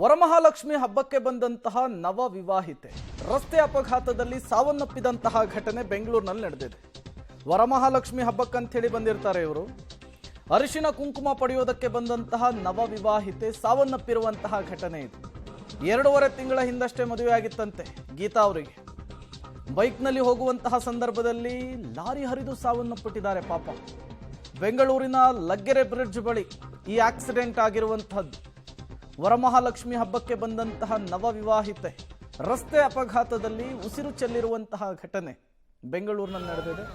ವರಮಹಾಲಕ್ಷ್ಮಿ ಹಬ್ಬಕ್ಕೆ ಬಂದಂತಹ ನವ ವಿವಾಹಿತೆ ರಸ್ತೆ ಅಪಘಾತದಲ್ಲಿ ಸಾವನ್ನಪ್ಪಿದಂತಹ ಘಟನೆ ಬೆಂಗಳೂರಿನಲ್ಲಿ ನಡೆದಿದೆ. ವರಮಹಾಲಕ್ಷ್ಮಿ ಹಬ್ಬಕ್ಕಂತ ಹೇಳಿ ಬಂದಿರ್ತಾರೆ ಇವರು. ಅರಿಶಿನ ಕುಂಕುಮ ಪಡೆಯೋದಕ್ಕೆ ಬಂದಂತಹ ನವ ವಿವಾಹಿತೆ ಸಾವನ್ನಪ್ಪಿರುವಂತಹ ಘಟನೆ ಇದು. 2.5 ತಿಂಗಳ ಹಿಂದಷ್ಟೇ ಮದುವೆಯಾಗಿತ್ತಂತೆ ಗೀತಾ ಅವರಿಗೆ. ಬೈಕ್ನಲ್ಲಿ ಹೋಗುವಂತಹ ಸಂದರ್ಭದಲ್ಲಿ ಲಾರಿ ಹರಿದು ಸಾವನ್ನಪ್ಪಿಟ್ಟಿದ್ದಾರೆ ಪಾಪ. ಬೆಂಗಳೂರಿನ ಲಗ್ಗೆರೆ ಬ್ರಿಡ್ಜ್ ಬಳಿ ಈ ಆಕ್ಸಿಡೆಂಟ್ ಆಗಿರುವಂತಹದ್ದು. ವರಮಹಾಲಕ್ಷ್ಮಿ ಹಬ್ಬಕ್ಕೆ ಬಂದಂತಹ ನವ ವಿವಾಹಿತೆ ರಸ್ತೆ ಅಪಘಾತದಲ್ಲಿ ಉಸಿರು ಚೆಲ್ಲಿರುವಂತಹ ಘಟನೆ ಬೆಂಗಳೂರಿನಲ್ಲಿ ನಡೆದಿದೆ.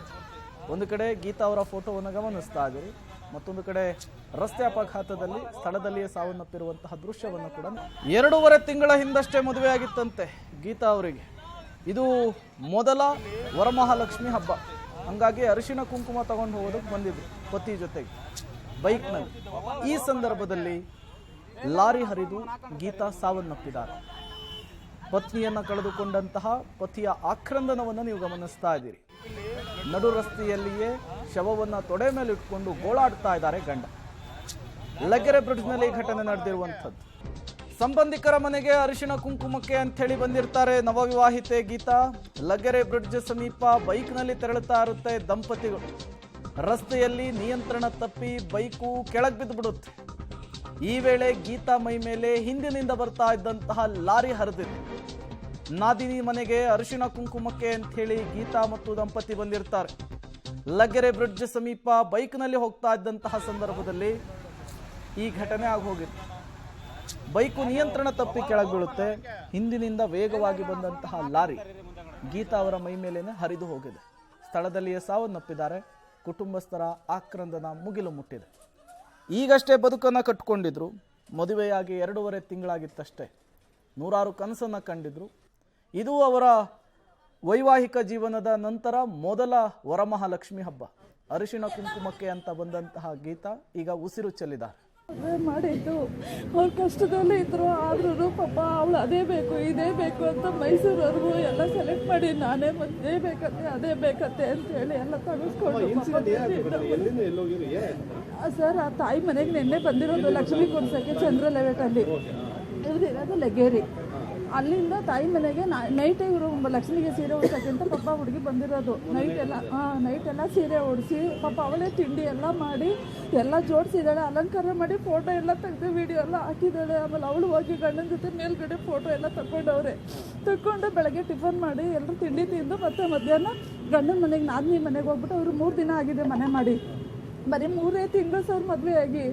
ಒಂದು ಕಡೆ ಗೀತಾ ಅವರ ಫೋಟೋವನ್ನು ಗಮನಿಸ್ತಾ ಇದ್ದೀರಿ, ಮತ್ತೊಂದು ಕಡೆ ರಸ್ತೆ ಅಪಘಾತದಲ್ಲಿ ಸ್ಥಳದಲ್ಲಿಯೇ ಸಾವನ್ನಪ್ಪಿರುವಂತಹ ದೃಶ್ಯವನ್ನು ಕೂಡ. 2.5 ತಿಂಗಳ ಹಿಂದಷ್ಟೇ ಮದುವೆಯಾಗಿತ್ತಂತೆ ಗೀತಾ ಅವರಿಗೆ. ಇದು ಮೊದಲ ವರಮಹಾಲಕ್ಷ್ಮಿ ಹಬ್ಬ. ಹಂಗಾಗಿ ಅರಿಶಿನ ಕುಂಕುಮ ತಗೊಂಡು ಹೋಗೋದಕ್ಕೆ ಬಂದಿದ್ರು ಪತಿ ಜೊತೆಗೆ ಬೈಕ್ನಲ್ಲಿ. ಈ ಸಂದರ್ಭದಲ್ಲಿ ಲಾರಿ ಹರಿದು ಗೀತಾ ಸಾವನ್ನಪ್ಪಿದ್ದಾರೆ. ಪತ್ನಿಯನ್ನ ಕಳೆದುಕೊಂಡಂತಹ ಪತಿಯ ಆಕ್ರಂದನವನ್ನು ನೀವು ಗಮನಿಸ್ತಾ ಇದ್ದೀರಿ. ನಡು ರಸ್ತೆಯಲ್ಲಿಯೇ ಶವವನ್ನ ತೊಡೆ ಮೇಲೆ ಇಟ್ಕೊಂಡು ಗೋಳಾಡ್ತಾ ಇದ್ದಾರೆ ಗಂಡ. ಲಗ್ಗೆರೆ ಬ್ರಿಡ್ಜ್ನಲ್ಲಿ ಘಟನೆ ನಡೆದಿರುವಂಥದ್ದು. ಸಂಬಂಧಿಕರ ಮನೆಗೆ ಅರಿಶಿನ ಕುಂಕುಮಕ್ಕೆ ಅಂತ ಹೇಳಿ ಬಂದಿರ್ತಾರೆ ನವವಿವಾಹಿತೆ ಗೀತಾ. ಲಗ್ಗೆರೆ ಬ್ರಿಡ್ಜ್ ಸಮೀಪ ಬೈಕ್ನಲ್ಲಿ ತೆರಳುತ್ತಾ ಇರುತ್ತೆ ದಂಪತಿಗಳು. ರಸ್ತೆಯಲ್ಲಿ ನಿಯಂತ್ರಣ ತಪ್ಪಿ ಬೈಕು ಕೆಳಗೆ ಬಿದ್ದು ಬಿಡುತ್ತೆ. ಈ ವೇಳೆ ಗೀತಾ ಮೈ ಮೇಲೆ ಹಿಂದಿನಿಂದ ಬರ್ತಾ ಇದ್ದಂತಹ ಲಾರಿ ಹರಿದಿದೆ. ನಾದಿನಿ ಮನೆಗೆ ಅರಿಶಿನ ಕುಂಕುಮಕ್ಕೆ ಅಂತ ಹೇಳಿ ಗೀತಾ ಮತ್ತು ದಂಪತಿ ಬಂದಿರ್ತಾರೆ. ಲಗ್ಗೆರೆ ಬ್ರಿಡ್ಜ್ ಸಮೀಪ ಬೈಕ್ನಲ್ಲಿ ಹೋಗ್ತಾ ಇದ್ದಂತಹ ಸಂದರ್ಭದಲ್ಲಿ ಈ ಘಟನೆ ಆಗೋಗಿತ್ತು. ಬೈಕು ನಿಯಂತ್ರಣ ತಪ್ಪಿ ಕೆಳಗೆ ಬೀಳುತ್ತೆ. ಹಿಂದಿನಿಂದ ವೇಗವಾಗಿ ಬಂದಂತಹ ಲಾರಿ ಗೀತಾ ಅವರ ಮೈ ಮೇಲೇನೆ ಹರಿದು ಹೋಗಿದೆ. ಸ್ಥಳದಲ್ಲಿಯೇ ಸಾವನ್ನಪ್ಪಿದ್ದಾರೆ. ಕುಟುಂಬಸ್ಥರ ಆಕ್ರಂದನ ಮುಗಿಲು ಮುಟ್ಟಿದೆ. ಈಗಷ್ಟೇ ಬದುಕನ್ನು ಕಟ್ಟಿಕೊಂಡಿದ್ರು. ಮದುವೆಯಾಗಿ 2.5 ತಿಂಗಳಾಗಿತ್ತಷ್ಟೇ. 100 ಕನಸನ್ನು ಕಂಡಿದ್ರು. ಇದು ಅವರ ವೈವಾಹಿಕ ಜೀವನದ ನಂತರ ಮೊದಲ ವರಮಹಾಲಕ್ಷ್ಮಿ ಹಬ್ಬ. ಅರಿಶಿನ ಕುಂಕುಮಕ್ಕೆ ಅಂತ ಬಂದಂತಹ ಗೀತಾ ಈಗ ಉಸಿರು ಚೆಲ್ಲಿದ್ದಾರೆ. ಮಾಡಿದ್ದು ಅವ್ರ ಕಷ್ಟದಲ್ಲೇ ಇದ್ರು. ಆದ್ರೂ ಪಾಪ ಅವಳು ಅದೇ ಬೇಕು ಇದೇ ಬೇಕು ಅಂತ ಮೈಸೂರವ್ರಿಗೂ ಎಲ್ಲ ಸೆಲೆಕ್ಟ್ ಮಾಡಿ ನಾನೇ ಮದ್ದೇ ಬೇಕತ್ತೆ ಅದೇ ಬೇಕತ್ತೆ ಅಂತ ಹೇಳಿ ಎಲ್ಲ ತಗಿಸ್ಕೊಂಡು ಸರ್ ಆ ತಾಯಿ ಮನೆಗೆ ನಿನ್ನೆ ಬಂದಿರೋದು ಲಕ್ಷ್ಮೀ ಕೊಡ್ಸಕ್ಕೆ ಚಂದ್ರ ಲೆವೆಟಲ್ಲಿ. ಇವ್ರಿರೋದು ಲಗ್ಗೇರಿ. ಅಲ್ಲಿಂದ ತಾಯಿ ಮನೆಗೆ ನೈಟ್ ಇವರು ಲಕ್ಷ್ಮಿಗೆ ಸೀರೆ ಉಡ್ಸಕ್ಕೆ ಅಂತ ಪಾಪ ಹುಡುಗಿ ಬಂದಿರೋದು. ನೈಟ್ ಎಲ್ಲ ಸೀರೆ ಉಡಿಸಿ ಪಾಪ ಅವಳೇ ತಿಂಡಿ ಎಲ್ಲ ಮಾಡಿ ಎಲ್ಲ ಜೋಡಿಸಿದ್ದಾಳೆ. ಅಲಂಕಾರ ಮಾಡಿ ಫೋಟೋ ಎಲ್ಲ ತೆಗೆದು ವಿಡಿಯೋ ಎಲ್ಲ ಹಾಕಿದ್ದಾಳೆ. ಆಮೇಲೆ ಅವಳು ಹೋಗಿ ಗಂಡನ ಜೊತೆ ಮೇಲ್ಗಡೆ ಫೋಟೋ ಎಲ್ಲ ತಗೊಂಡು ಬೆಳಗ್ಗೆ ಟಿಫನ್ ಮಾಡಿ ಎಲ್ಲರೂ ತಿಂಡಿ ತಿಂದು ಮತ್ತೆ ಮಧ್ಯಾಹ್ನ ಗಂಡನ ಮನೆಗೆ ನಾದಿನಿ ಮನೆಗೆ ಹೋಗ್ಬಿಟ್ಟು ಅವರು 3 ದಿನ ಆಗಿದೆ ಮನೆ ಮಾಡಿ. ಬರೀ 3 ತಿಂಗಳು ಸರ್ ಮದುವೆ ಆಗಿ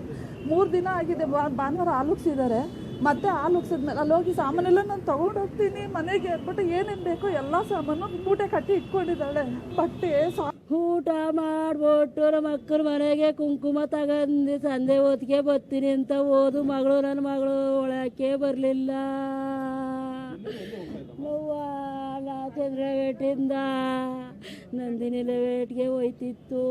3 ದಿನ ಆಗಿದೆ. ಭಾನುವಾರ ಹಾಲುಗ್ಸಿದ್ದಾರೆ. ಮತ್ತೆ ಹಾಲುಗ್ಸಿದ್ಮೇಲೆ ಅಲ್ಲಿ ಹೋಗಿ ಸಾಮಾನೆಲ್ಲ ನಾನು ತೊಗೊಂಡು ಹೋಗ್ತೀನಿ ಮನೆಗೆ ಅಂದ್ಬಿಟ್ಟು ಏನೇನು ಬೇಕು ಎಲ್ಲ ಸಾಮಾನು ಮೂಟೆ ಕಟ್ಟಿ ಇಟ್ಕೊಂಡಿದ್ದಾಳೆ. ಬಟ್ಟೆ ಊಟ ಮಾಡ್ಬಿಟ್ಟು ನಮ್ಮ ಅಕ್ಕನ ಮನೆಗೆ ಕುಂಕುಮ ತಗೊಂಡು ಸಂಜೆ ಹೊತ್ತಿಗೆ ಬರ್ತೀನಿ ಅಂತ ಹೋದು ಮಗಳು. ನನ್ನ ಮಗಳು ಒಳಕ್ಕೆ ಬರಲಿಲ್ಲ. ಚಂದ್ರವೇಟಿಂದ ನಂದಿನಿ ಲೆವೇಟ್ಗೆ ಹೋಯ್ತಿತ್ತು.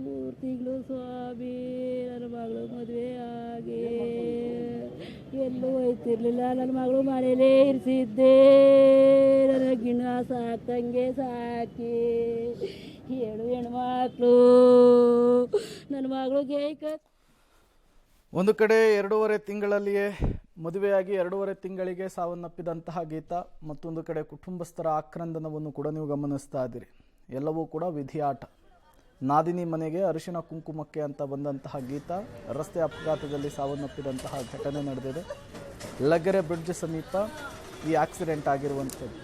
3 ತಿಂಗಳು ಸ್ವಾಮಿ ನನ್ನ ಮಗಳು ಮದುವೆ ಆಗಿ ಎಲ್ಲೂ ಹೋಯ್ತಿರ್ಲಿಲ್ಲ. ನನ್ನ ಮಗಳು ಮನೇಲೇ ಇರಿಸಿದ್ದೆ. ನನ್ನ ಗಿಣ ಸಾಕ್ತಂಗೆ ಸಾಕಿ 7 ಹೆಣ್ಮಕ್ಳು ನನ್ನ ಮಗಳಿಗೆ. ಒಂದು ಕಡೆ 2.5 ತಿಂಗಳಲ್ಲಿಯೇ ಮದುವೆಯಾಗಿ 2.5 ತಿಂಗಳಿಗೆ ಸಾವನ್ನಪ್ಪಿದಂತಹ ಗೀತಾ, ಮತ್ತೊಂದು ಕಡೆ ಕುಟುಂಬಸ್ಥರ ಆಕ್ರಂದನವನ್ನು ಕೂಡ ನೀವು ಗಮನಿಸ್ತಾ ಇದ್ದೀರಿ. ಎಲ್ಲವೂ ಕೂಡ ವಿಧಿಯಾಟ. ನಾದಿನಿ ಮನೆಗೆ ಅರಿಶಿನ ಕುಂಕುಮಕ್ಕೆ ಅಂತ ಬಂದಂತಹ ಗೀತಾ ರಸ್ತೆ ಅಪಘಾತದಲ್ಲಿ ಸಾವನ್ನಪ್ಪಿದಂತಹ ಘಟನೆ ನಡೆದಿದೆ. ಲಗ್ಗೆರೆ ಬ್ರಿಡ್ಜ್ ಸಮೀಪ ಈ ಆಕ್ಸಿಡೆಂಟ್ ಆಗಿರುವಂಥದ್ದು.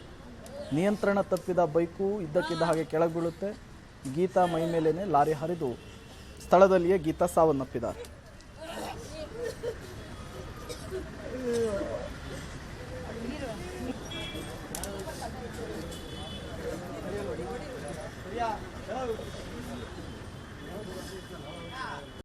ನಿಯಂತ್ರಣ ತಪ್ಪಿದ ಬೈಕು ಇದ್ದಕ್ಕಿದ್ದ ಹಾಗೆ ಕೆಳಗೆ ಬೀಳುತ್ತೆ. ಗೀತಾ ಮೈ ಮೇಲೇನೆ ಲಾರಿ ಹರಿದು ಸ್ಥಳದಲ್ಲಿಯೇ ಗೀತಾ ಸಾವನ್ನಪ್ಪಿದ್ದಾರೆ.